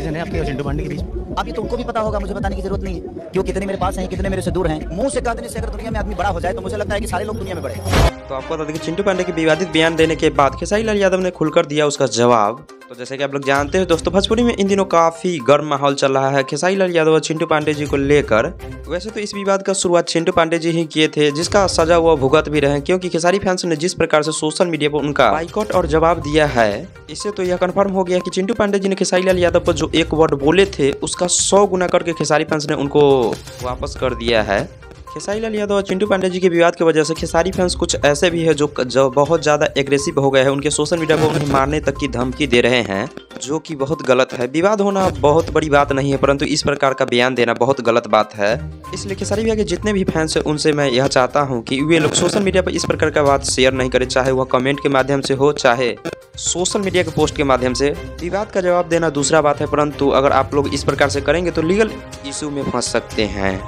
Comparison है आपके और चिंटू पांडे के बीच। अब ये तुमको भी पता होगा, मुझे बताने की जरूरत नहीं है कि वो कितने मेरे पास हैं, कितने मेरे से दूर हैं। मुंह से कहने से अगर दुनिया में आदमी बड़ा हो जाए तो मुझे लगता है कि सारे लोग दुनिया में बड़े। तो आपको बता दें कि चिंटू पांडे के विवादित बयान देने के बाद खेसारी लाल यादव ने खुलकर दिया उसका जवाब। तो जैसे कि आप लोग जानते हैं दोस्तों, भोजपुरी में इन दिनों काफी गर्म माहौल चल रहा है खेसारी लाल यादव और चिंटू पांडे जी को लेकर। वैसे तो इस विवाद का शुरुआत चिंटू पांडे जी ही किए थे, जिसका सजा वो भुगत भी रहे, क्योंकि खेसारी फैंस ने जिस प्रकार से सोशल मीडिया पर उनका बाइकआउट और जवाब दिया है, इससे तो यह कंफर्म हो गया कि चिंटू पांडे जी ने खेसारी लाल यादव पर जो एक वर्ड बोले थे उसका 100 गुना करके खेसारी फैंस ने उनको वापस कर दिया है। खेसारी लाल यादव और चिंटू पांडे जी के विवाद की वजह से खेसारी फैंस कुछ ऐसे भी है जो बहुत ज़्यादा एग्रेसिव हो गए हैं, उनके सोशल मीडिया पर उन्हें मारने तक की धमकी दे रहे हैं, जो कि बहुत गलत है। विवाद होना बहुत बड़ी बात नहीं है, परंतु इस प्रकार का बयान देना बहुत गलत बात है। इसलिए खेसारी भैया के जितने भी फैंस हैं उनसे मैं यह चाहता हूँ कि वे लोग सोशल मीडिया पर इस प्रकार का बात शेयर नहीं करें, चाहे वह कमेंट के माध्यम से हो, चाहे सोशल मीडिया के पोस्ट के माध्यम से। विवाद का जवाब देना दूसरा बात है, परंतु अगर आप लोग इस प्रकार से करेंगे तो लीगल इशू में फंस सकते हैं।